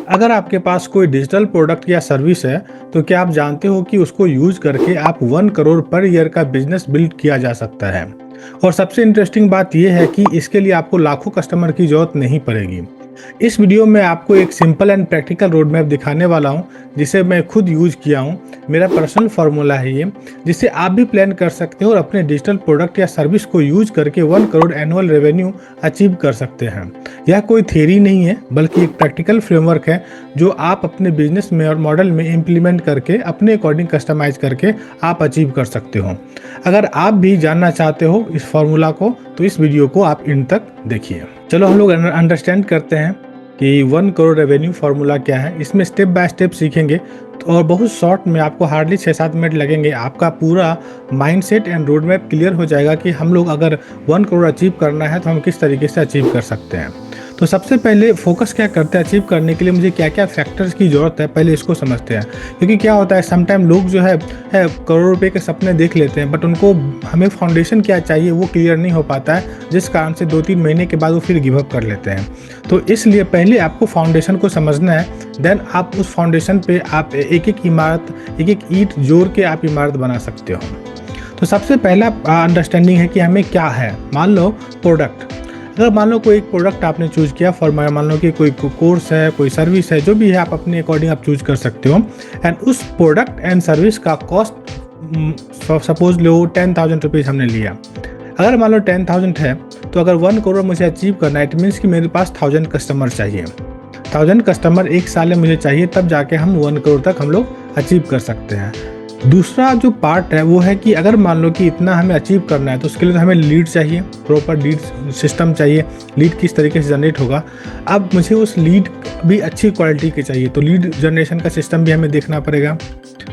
अगर आपके पास कोई डिजिटल प्रोडक्ट या सर्विस है, तो क्या आप जानते हो कि उसको यूज करके आप 1 करोड़ पर ईयर का बिजनेस बिल्ड किया जा सकता है। और सबसे इंटरेस्टिंग बात यह है कि इसके लिए आपको लाखों कस्टमर की जरूरत नहीं पड़ेगी। इस वीडियो में आपको एक simple and practical road map दिखाने वाला हूं, जिसे मैं खुद यूज किया हूं। मेरा पर्सनल फार्मूला है ये, जिससे आप भी प्लान कर सकते हो और अपने डिजिटल प्रोडक्ट या सर्विस को यूज करके 1 करोड़ एनुअल रेवेन्यू अचीव कर सकते हैं। यह कोई थ्योरी नहीं है, बल्कि एक प्रैक्टिकल फ्रेमवर्क है जो आप अपने बिजनेस में और मॉडल में इम्प्लीमेंट करके अपने अकॉर्डिंग कस्टमाइज करके आप अचीव कर सकते हो। अगर आप भी जानना चाहते हो इस फार्मूला को, तो इस वीडियो को आप इन तक देखिए। चलो हम लोग अंडरस्टैंड करते हैं कि 1 करोड़ रेवेन्यू फार्मूला क्या है। इसमें स्टेप बाय स्टेप सीखेंगे और बहुत शॉर्ट में, आपको हार्डली 6-7 मिनट लगेंगे। आपका पूरा mindset and road map clear हो जाएगा कि हम लोग अगर 1 करोड़ अचीव करना है तो हम किस तरीके से अचीव कर सकते हैं। तो सबसे पहले फोकस क्या करते हैं, अचीव करने के लिए मुझे क्या क्या फैक्टर्स की ज़रूरत है, पहले इसको समझते हैं। क्योंकि क्या होता है, समटाइम लोग जो है करोड़ रुपए के सपने देख लेते हैं, बट उनको हमें फाउंडेशन क्या चाहिए वो क्लियर नहीं हो पाता है, जिस कारण से 2-3 महीने के बाद वो फिर गिव अप कर लेते हैं। तो इसलिए पहले आपको फाउंडेशन को समझना है, देन आप उस फाउंडेशन पे आप एक एक इमारत, एक एक ईंट जोड़ के आप इमारत बना सकते हो। तो सबसे पहला अंडरस्टैंडिंग है कि हमें क्या है। मान लो प्रोडक्ट, अगर मान लो कोई एक प्रोडक्ट आपने चूज किया, फॉर मान लो कि कोई कोर्स है, कोई सर्विस है, जो भी है आप अपने अकॉर्डिंग आप चूज कर सकते हो। एंड उस प्रोडक्ट एंड सर्विस का कॉस्ट सपोज लो 10,000 रुपीज़ हमने लिया। अगर मान लो 10,000 है, तो अगर 1 करोड़ मुझे अचीव करना है, इट मीन्स कि मेरे पास 1000 कस्टमर चाहिए। 1000 कस्टमर एक साल में मुझे चाहिए, तब जाके हम 1 करोड़ तक हम लोग अचीव कर सकते हैं। दूसरा जो पार्ट है वो है कि अगर मान लो कि इतना हमें अचीव करना है, तो उसके लिए तो हमें लीड चाहिए, प्रॉपर लीड सिस्टम चाहिए। लीड किस तरीके से जनरेट होगा, अब मुझे उस लीड भी अच्छी क्वालिटी की चाहिए, तो लीड जनरेशन का सिस्टम भी हमें देखना पड़ेगा।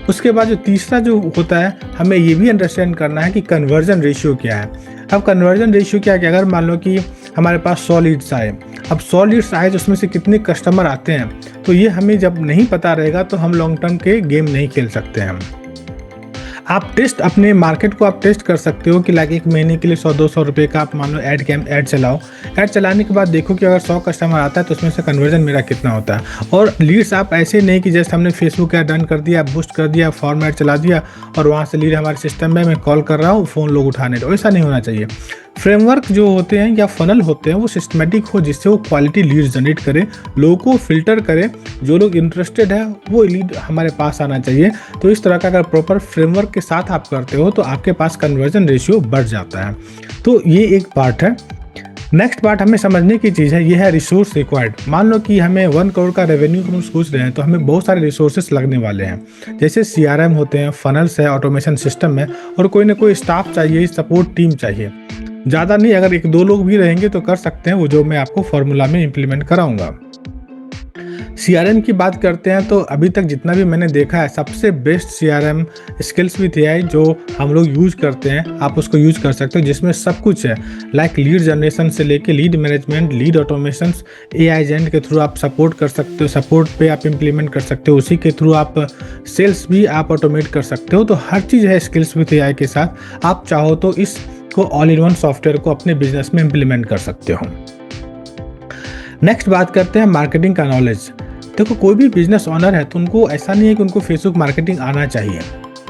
उसके बाद जो तीसरा जो होता है, हमें ये भी अंडरस्टैंड करना है कि कन्वर्जन रेशियो क्या है। अब कन्वर्जन रेशियो क्या है कि अगर मान लो कि हमारे पास 100 लीड्स आए, अब 100 लीड्स आए तो उसमें से कितने कस्टमर आते हैं, तो ये हमें जब नहीं पता रहेगा तो हम लॉन्ग टर्म के गेम नहीं खेल सकते हैं। आप टेस्ट अपने मार्केट को आप टेस्ट कर सकते हो कि लाइक एक महीने के लिए 100-200 रुपये का आप मान लो ऐड चलाओ। ऐड चलाने के बाद देखो कि अगर 100 कस्टमर आता है तो उसमें से कन्वर्जन मेरा कितना होता है। और लीड्स आप ऐसे नहीं कि जैसे हमने फेसबुक ऐड रन कर दिया, बूस्ट कर दिया, फॉर्म ऐड चला दिया और वहाँ से लीड हमारे सिस्टम में मैं कॉल कर रहा हूँ, फ़ोन लोग उठाने, तो ऐसा नहीं होना चाहिए। फ्रेमवर्क जो होते हैं या फनल होते हैं वो सिस्टमेटिक हो, जिससे वो क्वालिटी लीड जनरेट करे, लोगों को फिल्टर करे, जो लोग इंटरेस्टेड है वो लीड हमारे पास आना चाहिए। तो इस तरह का अगर प्रॉपर फ्रेमवर्क के साथ आप करते हो तो आपके पास कन्वर्जन रेशियो बढ़ जाता है। तो ये एक पार्ट है। नेक्स्ट पार्ट हमें समझने की चीज़ है, ये है रिसोर्स रिक्वायर्ड। मान लो कि हमें 1 करोड़ का रेवेन्यू हम सोच रहे हैं, तो हमें बहुत सारे रिसोर्सेस लगने वाले हैं। जैसे CRM होते हैं, फनल्स है, ऑटोमेशन सिस्टम है, और कोई ना कोई स्टाफ चाहिए, सपोर्ट टीम चाहिए। ज़्यादा नहीं, अगर 1-2 लोग भी रहेंगे तो कर सकते हैं, वो जो मैं आपको फार्मूला में इम्प्लीमेंट कराऊंगा। CRM की बात करते हैं तो अभी तक जितना भी मैंने देखा है, सबसे best CRM skills with AI जो हम लोग यूज करते हैं, आप उसको यूज कर सकते हो, जिसमें सब कुछ है। लाइक लीड जनरेशन से लेके lead management, lead automation, AI agent के थ्रू आप सपोर्ट कर सकते हो, सपोर्ट पे आप इम्प्लीमेंट कर सकते हो, उसी के थ्रू आप सेल्स भी आप ऑटोमेट कर सकते हो। तो हर चीज़ है स्किल्स विथ AI के साथ। आप चाहो तो इसको ऑल इन वन सॉफ्टवेयर को अपने बिजनेस में इम्प्लीमेंट कर सकते हो। नेक्स्ट बात करते हैं मार्केटिंग का नॉलेज। देखो, कोई भी बिजनेस ओनर है तो उनको ऐसा नहीं है कि उनको फेसबुक मार्केटिंग आना चाहिए।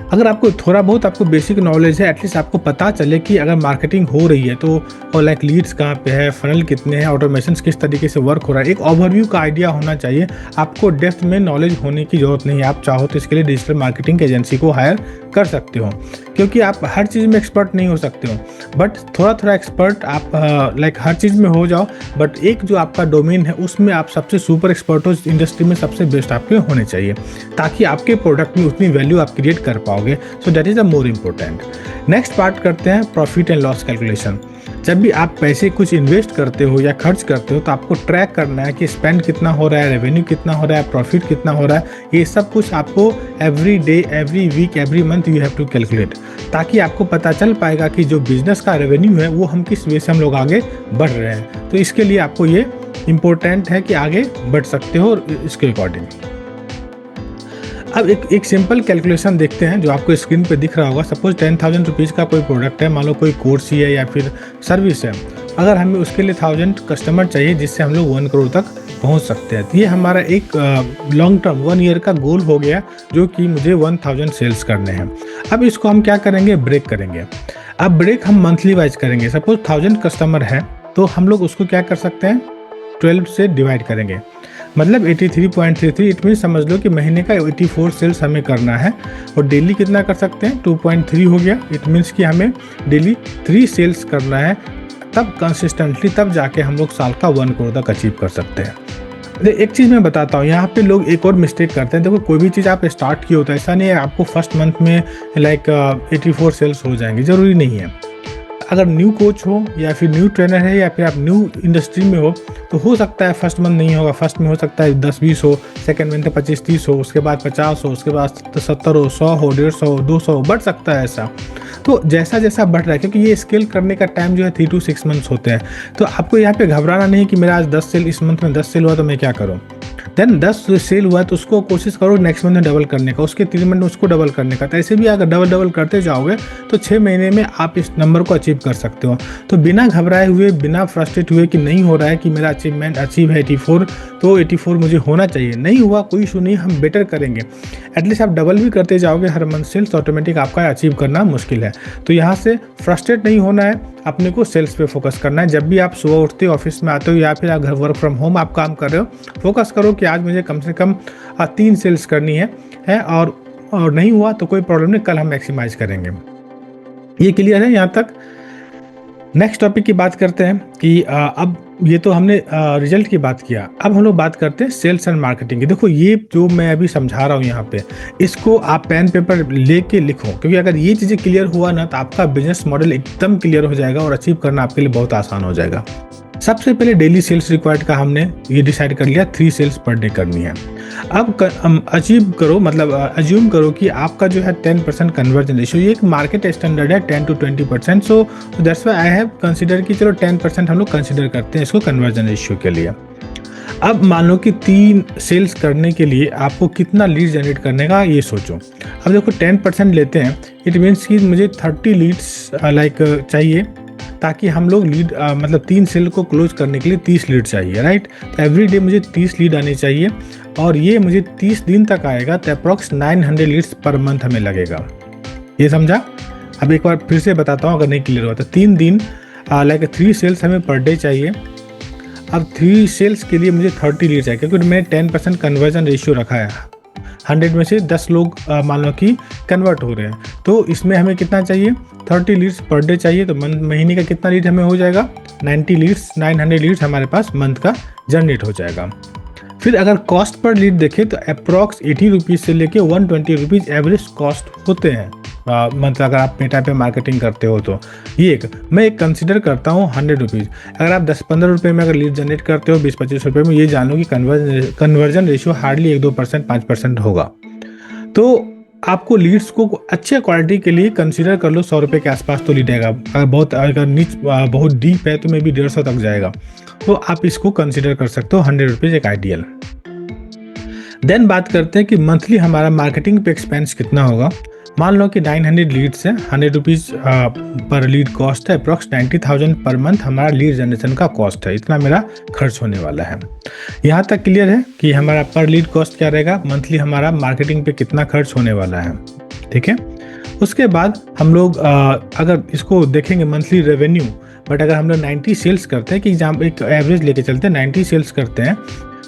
अगर आपको थोड़ा बहुत आपको बेसिक नॉलेज है, एटलीस्ट आपको पता चले कि अगर मार्केटिंग हो रही है तो और लाइक लीड्स कहाँ पे है, फनल कितने हैं, ऑटोमेशन किस तरीके से वर्क हो रहा है, एक ओवरव्यू का आइडिया होना चाहिए। आपको डेप्थ में नॉलेज होने की जरूरत नहीं है। आप चाहो तो इसके लिए डिजिटल मार्केटिंग एजेंसी को हायर कर सकते हो, क्योंकि आप हर चीज़ में एक्सपर्ट नहीं हो सकते हो, बट थोड़ा थोड़ा एक्सपर्ट आप लाइक हर चीज़ में हो जाओ। बट एक जो आपका डोमेन है उसमें आप सबसे सुपर एक्सपर्ट हो, इंडस्ट्री में सबसे बेस्ट आपके होने चाहिए, ताकि आपके प्रोडक्ट में उतनी वैल्यू आप क्रिएट कर पाओगे। So that is the more important. Next part करते हैं प्रॉफिट एंड लॉस कैलकुलेशन। जब भी आप पैसे कुछ इन्वेस्ट करते हो या खर्च करते हो, तो आपको ट्रैक करना है कि स्पेंड कितना हो रहा है, रेवेन्यू कितना हो रहा है, प्रॉफिट कितना हो रहा है। ये सब कुछ आपको every day, every week, every month you have to calculate, ताकि आपको पता चल पाएगा कि जो बिजनेस का रेवेन्यू है वो हम किस वे से हम लोग आगे बढ़ रहे हैं। तो इसके लिए आपको ये इम्पोर्टेंट है कि आगे बढ़ सकते हो इसके अकॉर्डिंग। अब एक सिंपल कैलकुलेशन देखते हैं जो आपको स्क्रीन पे दिख रहा होगा। सपोज 10,000 रुपीज़ का कोई प्रोडक्ट है, मान लो कोई कोर्स ही है या फिर सर्विस है, अगर हमें उसके लिए 1000 कस्टमर चाहिए जिससे हम लोग 1 करोड़ तक पहुंच सकते हैं। तो ये हमारा एक लॉन्ग टर्म 1 ईयर का गोल हो गया, जो कि मुझे 1000 सेल्स करने हैं। अब इसको हम क्या करेंगे, ब्रेक करेंगे। अब ब्रेक हम मंथली वाइज करेंगे। सपोज 1000 कस्टमर है तो हम लोग उसको क्या कर सकते हैं, 12 से डिवाइड करेंगे, मतलब 83.33। इट मीन समझ लो कि महीने का 84 सेल्स हमें करना है। और डेली कितना कर सकते हैं, 2.3 हो गया। इट मीन्स कि हमें डेली 3 सेल्स करना है, तब कंसिस्टेंटली, तब जाके हम लोग साल का 1 करोड़ तक अचीव कर सकते हैं। एक चीज़ मैं बताता हूँ, यहाँ पे लोग एक और मिस्टेक करते हैं। देखो, कोई भी चीज़ आप स्टार्ट किए होता है, ऐसा नहीं है आपको फर्स्ट मंथ में लाइक 84 सेल्स हो जाएंगे, ज़रूरी नहीं है। अगर न्यू कोच हो या फिर न्यू ट्रेनर है या फिर आप न्यू इंडस्ट्री में हो सकता है फर्स्ट मंथ नहीं होगा। फर्स्ट में हो सकता है 10-20 हो, सेकंड मंथ 25-30 हो, उसके बाद 50 हो, उसके बाद 70 हो, 100 हो, 150 हो, 200 हो, बढ़ सकता है ऐसा। तो जैसा जैसा बढ़ रहा है, क्योंकि ये स्केल करने का टाइम जो है 3 to 6 मंथ्स होते हैं। तो आपको यहाँ पे घबराना नहीं कि मेरा आज 10 सेल, इस मंथ में 10 सेल हुआ तो मैं क्या करूँ। देन 10 सेल हुआ तो उसको कोशिश करो नेक्स्ट मंथ में डबल करने का, उसके 3 मंथ में उसको डबल करने का। तो ऐसे भी अगर डबल करते जाओगे तो 6 महीने में आप इस नंबर को अचीव कर सकते हो। तो बिना घबराए हुए, बिना फ्रस्ट्रेट हुए कि नहीं हो रहा है कि मेरा अचीवमेंट अचीव है 84, तो 84 मुझे होना चाहिए, नहीं हुआ कोई इशू नहीं, हम बेटर करेंगे। एटलीस्ट आप डबल भी करते जाओगे हर मंथ सेल्स, ऑटोमेटिक आपका अचीव करना मुश्किल है। तो यहाँ से फ्रस्ट्रेट नहीं होना है, अपने को सेल्स पे फोकस करना है। जब भी आप सुबह उठते हो, ऑफिस में आते हो या फिर आप घर वर्क फ्रॉम होम आप काम कर रहे हो, फोकस करो कि आज मुझे कम से कम 3 सेल्स करनी है और नहीं हुआ तो कोई प्रॉब्लम नहीं, कल हम मैक्सिमाइज करेंगे। ये क्लियर है यहाँ तक। नेक्स्ट टॉपिक की बात करते हैं कि अब ये तो हमने रिजल्ट की बात किया, अब हम लोग बात करते हैं सेल्स एंड मार्केटिंग की। देखो, ये जो मैं अभी समझा रहा हूँ यहाँ पे, इसको आप पेन पेपर लेके लिखो, क्योंकि अगर ये चीज़ें क्लियर हुआ ना तो आपका बिजनेस मॉडल एकदम क्लियर हो जाएगा और अचीव करना आपके लिए बहुत आसान हो जाएगा। सबसे पहले डेली सेल्स रिक्वायर्ड का हमने ये डिसाइड कर लिया, 3 सेल्स पर डे करनी है। अब अचीव करो, मतलब अज्यूम करो कि आपका जो है 10% कन्वर्जन रेशियो, ये एक मार्केट स्टैंडर्ड है 10 to 20%। So that's why I have consider कि चलो 10% हम लोग कंसिडर करते हैं इसको कन्वर्जन रेशियो के लिए। अब मान लो कि 3 सेल्स करने के लिए आपको कितना लीड जनरेट करने का ये सोचो। अब देखो 10% लेते हैं, इट मीन्स कि मुझे 30 लीड्स चाहिए, ताकि हम लोग लीड मतलब 3 सेल को क्लोज करने के लिए 30 लीड चाहिए, राइट। तो एवरी डे मुझे 30 लीड आने चाहिए और ये मुझे 30 दिन तक आएगा, तो अप्रॉक्स 900 लीड्स पर मंथ हमें लगेगा। ये समझा। अब एक बार फिर से बताता हूँ अगर नहीं क्लियर हुआ तो। 3 दिन 3 सेल्स हमें पर डे चाहिए। अब 3 सेल्स के लिए मुझे 30 लीड चाहिए, क्योंकि मैंने 10% कन्वर्जन रेशियो रखा है। 100 में से 10 लोग मान लो कि कन्वर्ट हो रहे हैं, तो इसमें हमें कितना चाहिए, 30 लीड्स पर डे चाहिए। तो महीने का कितना लीड हमें हो जाएगा, 90 लीड्स, 900 लीड्स हमारे पास मंथ का जनरेट हो जाएगा। फिर अगर कॉस्ट पर लीड देखें तो अप्रॉक्स 80 रुपीज़ से लेके 120 रुपीज़ एवरेज कॉस्ट होते हैं मतलब अगर आप मेटा पे मार्केटिंग करते हो तो। ये मैं एक कंसिडर करता हूँ 100 रुपीज़। अगर आप 10-15 रुपये में अगर लीड जनरेट करते हो 20-25 रुपये में, ये जान लो कि कन्वर्जन रेशियो हार्डली 1-2%, 5% होगा। तो आपको लीड्स को अच्छे क्वालिटी के लिए कंसीडर कर लो 100 रुपये के आसपास तो लीड आएगा। अगर नीच बहुत डीप है तो मे भी 150 तक जाएगा, तो आप इसको कंसीडर कर सकते हो 100 रुपीज़ एक आइडियल। देन बात करते हैं कि मंथली हमारा मार्केटिंग पे एक्सपेंस कितना होगा। मान लो कि 900 लीड्स है, 100 रुपीज़ पर लीड कॉस्ट है, अप्रॉक्स 90,000 पर मंथ हमारा लीड जनरेशन का कॉस्ट है। इतना मेरा खर्च होने वाला है। यहाँ तक क्लियर है कि हमारा पर लीड कॉस्ट क्या रहेगा, मंथली हमारा मार्केटिंग पे कितना खर्च होने वाला है, ठीक है। उसके बाद हम लोग अगर इसको देखेंगे मंथली रेवेन्यू, बट अगर हम लोग 90 सेल्स करते हैं, कि एक एवरेज लेके चलते हैं, 90 सेल्स करते हैं,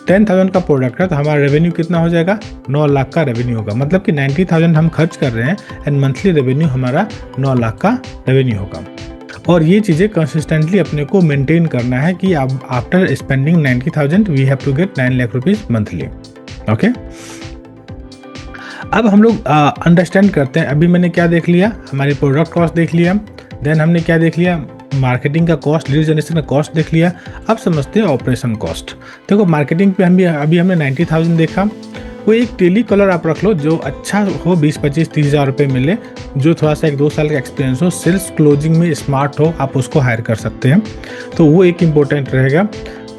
10,000 का प्रोडक्ट है, तो हमारा रेवेन्यू कितना हो जाएगा, 9 लाख का रेवेन्यू होगा। मतलब कि 90,000 हम खर्च कर रहे हैं एंड मंथली रेवेन्यू हमारा 9 लाख का रेवेन्यू होगा। और ये चीज़ें कंसिस्टेंटली अपने को मेंटेन करना है कि आप after spending 90,000 we have to get 9 lakh rupees monthly, okay. अब हम लोग अंडरस्टैंड करते हैं। अभी मैंने क्या देख लिया, हमारी प्रोडक्ट कॉस्ट देख लिया, देन हमने क्या देख लिया, मार्केटिंग का कॉस्ट, लीड जनरेशन का कॉस्ट देख लिया। अब समझते हैं ऑपरेशन कॉस्ट। देखो मार्केटिंग पे अभी हमने 90,000 देखा। कोई एक टेली कॉलर आप रख लो जो अच्छा हो, 20-25-30 हज़ार रुपये मिले, जो थोड़ा सा 1-2 साल का एक्सपीरियंस हो, सेल्स क्लोजिंग में स्मार्ट हो, आप उसको हायर कर सकते हैं। तो वो एक इम्पोर्टेंट रहेगा।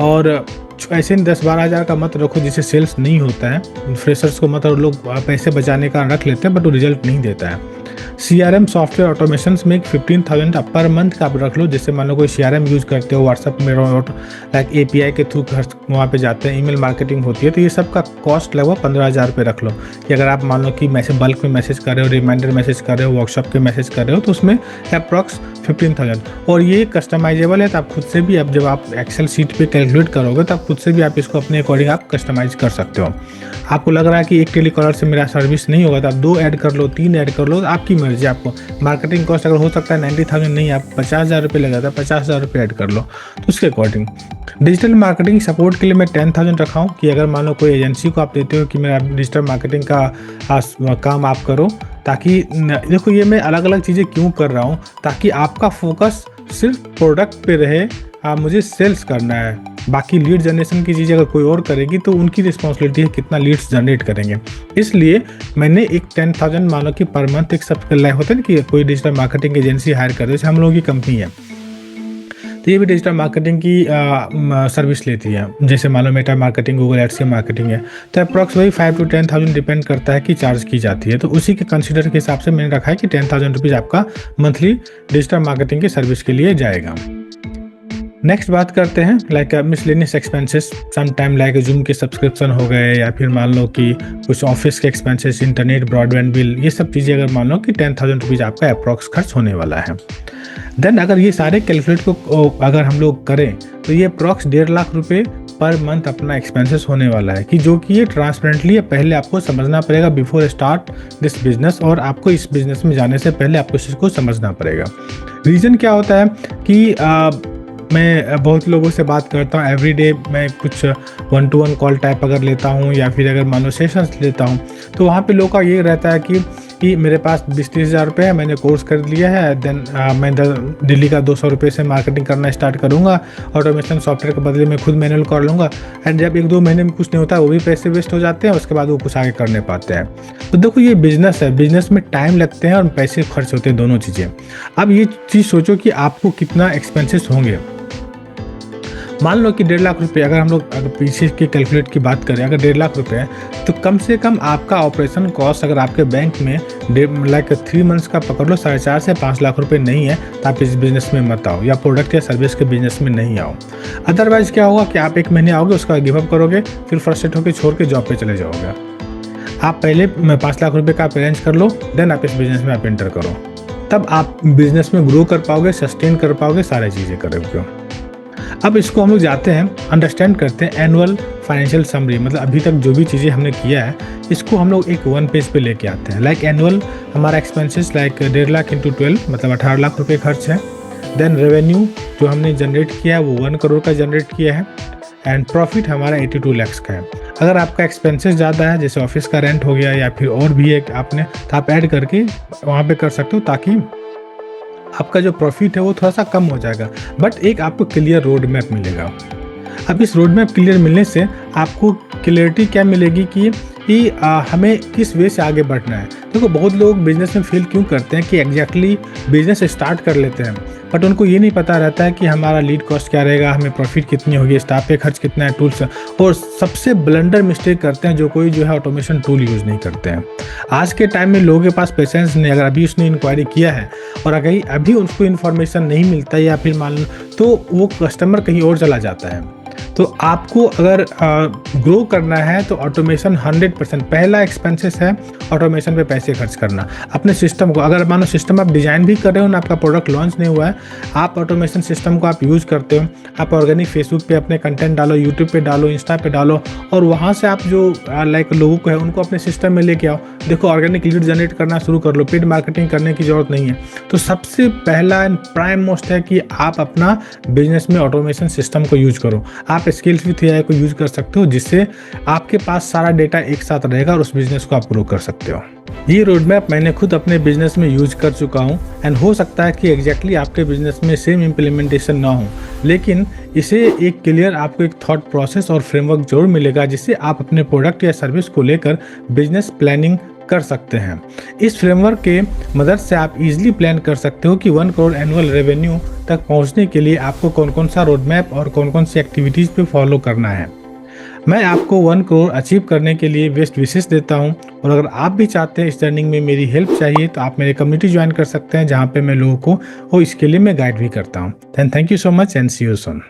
और ऐसे 10-12 हज़ार का मत रखो जिससे सेल्स नहीं होता है। फ्रेशर्स को मत, और लोग पैसे बचाने का रख लेते हैं बट वो रिजल्ट नहीं देता है। CRM सॉफ्टवेयर ऑटोमेशंस में 15,000 पर मंथ का आप रख लो। जैसे मान लो कोई CRM यूज़ करते हो, व्हाट्सअप में लाइक API के थ्रू वहाँ पे जाते हैं, ईमेल मार्केटिंग होती है, तो ये सब का कॉस्ट लगभग 15,000 रुपये रख लो। कि अगर आप मान लो कि बल्क में मैसेज कर रहे हो, रिमाइंडर मैसेज कर रहे हो, वर्कशॉप के मैसेज कर रहे हो, तो उसमें अप्रॉक्स 15,000। और ये कस्टमाइजेबल है, तो आप खुद से भी अब जब आप एक्सेल शीट पे कैलकुलेट करोगे तो आप खुद से भी आप इसको अपने अकॉर्डिंग आप कस्टमाइज कर सकते हो। आपको लग रहा है कि एक टेलीकॉलर से मेरा सर्विस नहीं होगा, तो आप 2 ऐड कर लो, 3 ऐड कर लो, आपकी मर्जी। आपको मार्केटिंग कॉस्ट अगर हो सकता है 90,000 नहीं, आप 50,000 रुपये लगा था, 50,000 रुपये ऐड कर लो, तो उसके अकॉर्डिंग। डिजिटल मार्केटिंग सपोर्ट के लिए मैं 10,000 रखा हूँ कि अगर मान लो कोई एजेंसी को आप देते हो कि मेरा डिजिटल मार्केटिंग का काम आप करो, ताकि देखो ये मैं अलग अलग चीज़ें क्यों कर रहा हूँ, ताकि आपका फोकस सिर्फ प्रोडक्ट पे रहे। मुझे सेल्स करना है, बाकी लीड जनरेशन की चीज़ अगर कोई और करेगी तो उनकी रिस्पॉन्सिबिलिटी है कितना लीड्स जनरेट करेंगे। इसलिए मैंने एक 10,000 मानो कि पर मंथ एक सब लाइक होता है ना कि कोई डिजिटल मार्केटिंग एजेंसी हायर कर दे, जैसे हम लोगों की कंपनी है, तो ये भी डिजिटल मार्केटिंग की सर्विस लेती है। जैसे मान लो मेटा मार्केटिंग, गूगल एड्स की मार्केटिंग है, तो अप्रॉक्स वही 5 to 10,000 डिपेंड करता है कि चार्ज की जाती है। तो उसी के कंसिडर के हिसाब से मैंने रखा है कि 10,000 रुपीज़ आपका मंथली डिजिटल मार्केटिंग की सर्विस के लिए जाएगा। नेक्स्ट बात करते हैं like miscellaneous expenses, some time like Zoom के सब्सक्रिप्शन हो गए, या फिर मान लो कि कुछ ऑफिस के एक्सपेंसेस, इंटरनेट, ब्रॉडबैंड बिल, ये सब चीज़ें अगर मान लो कि 10,000 रुपीज़ आपका अप्रॉक्स खर्च होने वाला है। देन अगर ये सारे कैलकुलेट को अगर हम लोग करें तो ये अप्रॉक्स 1.5 लाख रुपये पर मंथ अपना एक्सपेंसेस होने वाला है, कि जो कि ये ट्रांसपेरेंटली है। पहले आपको समझना पड़ेगा बिफोर स्टार्ट दिस बिजनेस, और आपको इस बिजनेस में जाने से पहले आपको इस चीज़ को समझना पड़ेगा। रीज़न क्या होता है कि मैं बहुत लोगों से बात करता हूँ एवरीडे, मैं कुछ 1-to-1 कॉल टाइप अगर लेता हूँ या फिर अगर मान लो सेशंस लेता हूँ, तो वहाँ पे लोगों का ये रहता है कि मेरे पास 20-30 हज़ार रुपये है, मैंने कोर्स कर लिया है, देन मैं दिल्ली का 200 रुपये से मार्केटिंग करना स्टार्ट करूँगा, ऑटोमेशन सॉफ्टवेयर के बदले में खुद मैनुअल कर लूँगा, एंड जब 1-2 महीने में कुछ नहीं होता वो भी पैसे वेस्ट हो जाते हैं, उसके बाद वो कुछ आगे कर नहीं पाते हैं। तो देखो ये बिजनेस है, बिजनेस में टाइम लगते हैं और पैसे खर्च होते हैं, दोनों चीज़ें। अब ये चीज़ सोचो कि आपको कितना एक्सपेंसेस होंगे। मान लो कि 1.5 लाख रुपए, अगर हम लोग पीछे के कैलकुलेट की बात करें, अगर 1.5 लाख रुपए है, तो कम से कम आपका ऑपरेशन कॉस्ट अगर आपके बैंक में लाइक 3 मंथ्स का पकड़ लो 4.5 से 5 लाख रुपए नहीं है, तो आप इस बिजनेस में मत आओ, या प्रोडक्ट या सर्विस के बिजनेस में नहीं आओ। अदरवाइज क्या होगा कि आप 1 महीने आओगे, उसका गिव अप करोगे, फिर फ्रस्ट्रेट होकर छोड़ के जॉब पे चले जाओगे। आप पहले 5 लाख रुपये का आप अरेंज कर लो, देन आप इस बिजनेस में आप एंटर करो, तब आप बिजनेस में ग्रो कर पाओगे, सस्टेन कर पाओगे, सारी चीज़ें करोगे। अब इसको हम लोग जाते हैं, अंडरस्टैंड करते हैं एनुअल फाइनेंशियल समरी, मतलब अभी तक जो भी चीज़ें हमने किया है इसको हम लोग एक 1 पेज पे लेके आते हैं। लाइक एनुअल हमारा एक्सपेंसेस लाइक 1.5 लाख इंटू 12 मतलब 18 लाख रुपये खर्च है। देन रेवेन्यू जो हमने जनरेट किया है वो 1 करोड़ का जनरेट किया है, एंड प्रॉफिट हमारा 82 लाख का है। अगर आपका एक्सपेंसेस ज़्यादा है, जैसे ऑफिस का रेंट हो गया या फिर और भी एक आपने, तो आप ऐड करके वहाँ पे कर सकते हो, ताकि आपका जो प्रॉफिट है वो थोड़ा सा कम हो जाएगा, बट एक आपको क्लियर रोड मैप मिलेगा। अब इस रोड मैप क्लियर मिलने से आपको क्लियरिटी क्या मिलेगी कि हमें किस वे से आगे बढ़ना है। देखो बहुत लोग बिजनेस में फेल क्यों करते हैं कि एग्जैक्टली बिजनेस स्टार्ट कर लेते हैं, बट उनको ये नहीं पता रहता है कि हमारा लीड कॉस्ट क्या रहेगा, हमें प्रॉफिट कितनी होगी, स्टाफ पे खर्च कितना है, टूल्स, और सबसे ब्लंडर मिस्टेक करते हैं जो कोई जो है ऑटोमेशन टूल यूज़ नहीं करते हैं। आज के टाइम में लोगों के पास पेशेंस नहीं, अगर अभी उसने इंक्वायरी किया है और अगर अभी उसको इन्फॉर्मेशन नहीं मिलता या फिर मान लो तो वो कस्टमर कहीं और चला जाता है। तो आपको अगर ग्रो करना है तो ऑटोमेशन 100% पहला एक्सपेंसेस है, ऑटोमेशन पे पैसे खर्च करना। अपने सिस्टम को, अगर मानो सिस्टम आप डिज़ाइन भी कर रहे हो ना, आपका प्रोडक्ट लॉन्च नहीं हुआ है, आप ऑटोमेशन सिस्टम को आप यूज़ करते हो, आप ऑर्गेनिक फेसबुक पे अपने कंटेंट डालो, यूट्यूब पे डालो, इंस्टा पे डालो, और वहाँ से आप जो लाइक लोगों को है उनको अपने सिस्टम में लेके आओ। देखो ऑर्गेनिक लीड जनरेट करना शुरू कर लो, पेड मार्केटिंग करने की जरूरत नहीं है। तो सबसे पहला एंड प्राइम मोस्ट है कि आप अपना बिजनेस में ऑटोमेशन सिस्टम को यूज करो। आप स्किल्स विथ एआई को यूज कर सकते हो, जिससे आपके पास सारा डेटा एक साथ रहेगा और उस बिजनेस को आप ग्रो कर सकते हो। ये रोड मैप मैंने खुद अपने बिजनेस में यूज कर चुका हूँ, एंड हो सकता है कि एग्जैक्टली आपके बिजनेस में सेम इम्प्लीमेंटेशन ना हो, लेकिन इसे एक क्लियर आपको एक थॉट प्रोसेस और फ्रेमवर्क जरूर मिलेगा, जिससे आप अपने प्रोडक्ट या सर्विस को लेकर बिजनेस प्लानिंग कर सकते हैं। इस फ्रेमवर्क के मदद से आप इजीली प्लान कर सकते हो कि 1 करोड़ एनुअल रेवेन्यू तक पहुंचने के लिए आपको कौन कौन सा रोड मैप और कौन कौन सी एक्टिविटीज़ पे फॉलो करना है। मैं आपको 1 करोड़ अचीव करने के लिए बेस्ट विशेस देता हूँ। और अगर आप भी चाहते हैं इस जर्नी में मेरी हेल्प चाहिए तो आप मेरे कम्युनिटी ज्वाइन कर सकते हैं, जहाँ पे मैं लोगों को इसके लिए मैं गाइड भी करता हूँ। Thank you so much and see you soon.